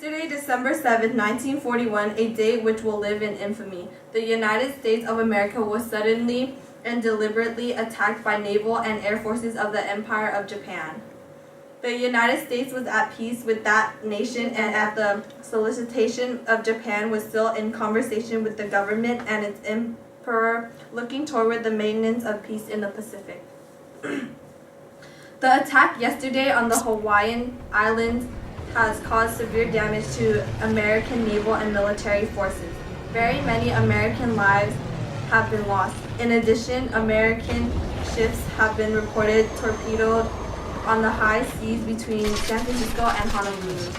Yesterday, December 7, 1941, a day which will live in infamy, the United States of America was suddenly and deliberately attacked by naval and air forces of the Empire of Japan. The United States was at peace with that nation and at the solicitation of Japan was still in conversation with the government and its emperor looking toward the maintenance of peace in the Pacific. The attack yesterday on the Hawaiian Islands has caused severe damage to American naval and military forces. Very many American lives have been lost. In addition, American ships have been reported torpedoed on the high seas between San Francisco and Honolulu.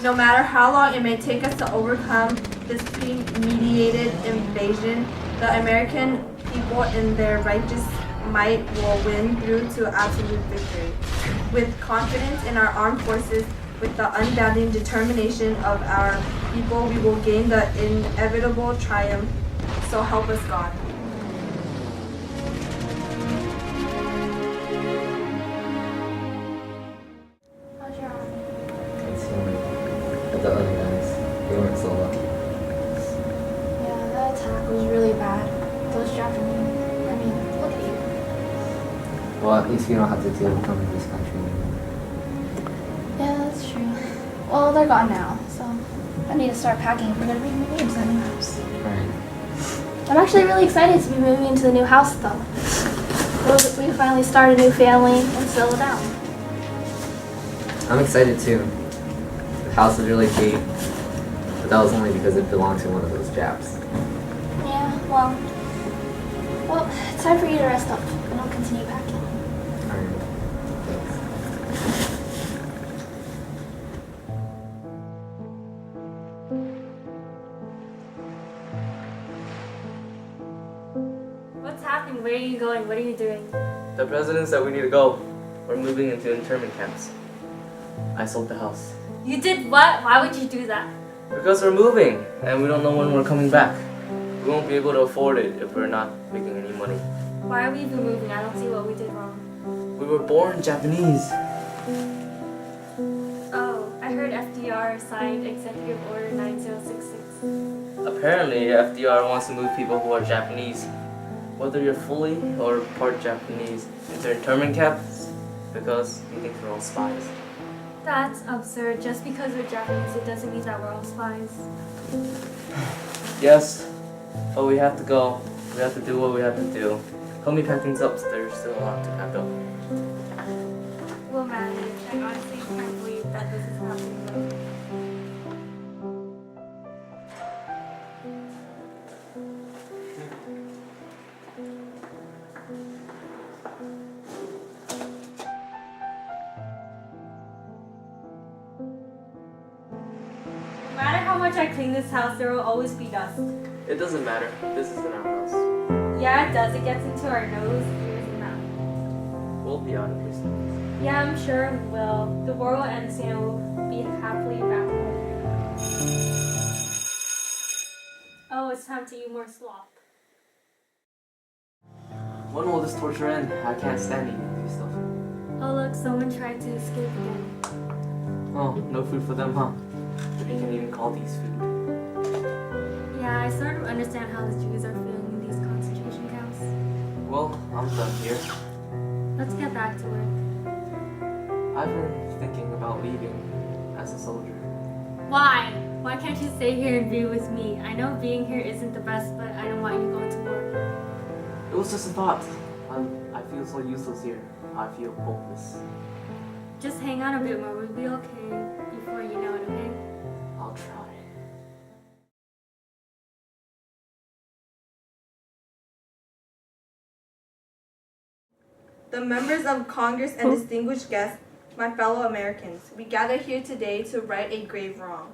No matter how long it may take us to overcome this premeditated invasion, the American people in their righteous might will win through to absolute victory. With confidence in our armed forces, with the unbounding determination of our people, we will gain the inevitable triumph. So help us God. How's your army? It's fine. But the other guys, they weren't so lucky. Yeah, that attack was really bad. Those Japanese, look at you. Well, at least we don't have to deal with them in this country anymore. Yeah, that's true. Well, they're gone now, so I need to start packing if we're going to be moving into the new house. Right. I'm actually really excited to be moving into the new house, though. We finally start a new family and settle down. I'm excited too. The house is really cheap, but that was only because it belonged to one of those Japs. Yeah, well, it's time for you to rest up, and I'll continue packing. Alright. Thanks. What's happening? Where are you going? What are you doing? The president said we need to go. We're moving into internment camps. I sold the house. You did what? Why would you do that? Because we're moving, and we don't know when we're coming back. We won't be able to afford it if we're not making any money. Why are we even moving? I don't see what we did wrong. We were born Japanese. Oh, I heard FDR signed Executive Order 9066. Apparently, FDR wants to move people who are Japanese, whether you're fully or part Japanese, into internment camps because he thinks we're all spies. That's absurd. Just because we're Japanese, it doesn't mean that we're all spies. Yes, but we have to go. We have to do what we have to do. Help me pack things up, so there's still a lot to pack up. We'll manage. I honestly can't believe that this is happening though. No matter how much I clean this house, there will always be dust. It doesn't matter. This isn't our house. Yeah, it does. It gets into our nose, ears, and mouth. We'll be out of here soon. Yeah, I'm sure we will. The war will end soon and we'll be happily back home. Oh, it's time to eat more slop. When will this torture end? I can't stand eating this stuff. Oh look, someone tried to escape again. Oh, no food for them, huh? You can even call these food. Yeah, I sort of understand how the Jews are feeling in these concentration camps. Well, I'm done here. Let's get back to work. I've been thinking about leaving as a soldier. Why? Why can't you stay here and be with me? I know being here isn't the best, but I don't want you going to war. It was just a thought. I feel so useless here. I feel hopeless. Just hang on a bit more. We'll be okay before you know it, okay? I'll try. The members of Congress and distinguished guests, my fellow Americans, we gather here today to right a grave wrong.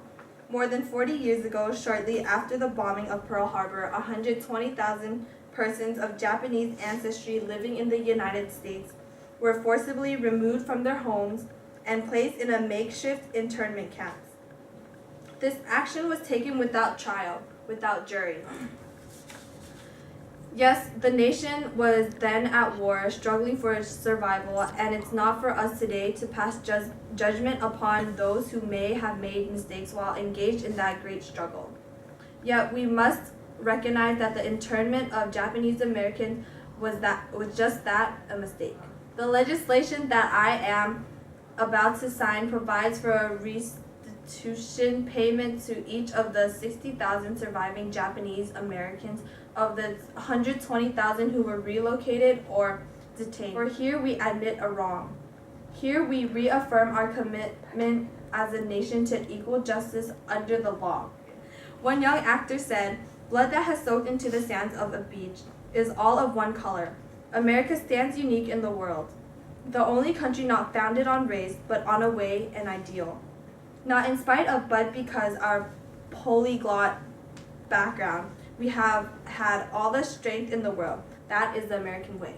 More than 40 years ago, shortly after the bombing of Pearl Harbor, 120,000 persons of Japanese ancestry living in the United States were forcibly removed from their homes and placed in a makeshift internment camps. This action was taken without trial, without jury. Yes, the nation was then at war, struggling for its survival, and it's not for us today to pass judgment upon those who may have made mistakes while engaged in that great struggle. Yet we must recognize that the internment of Japanese Americans was just that, a mistake. The legislation that I am about to sign provides for a restitution payment to each of the 60,000 surviving Japanese Americans of the 120,000 who were relocated or detained. For here we admit a wrong. Here we reaffirm our commitment as a nation to equal justice under the law. One young actor said, "Blood that has soaked into the sands of a beach is all of one color. America stands unique in the world, the only country not founded on race, but on a way, an ideal. Not in spite of, but because our polyglot background, we have had all the strength in the world. That is the American way."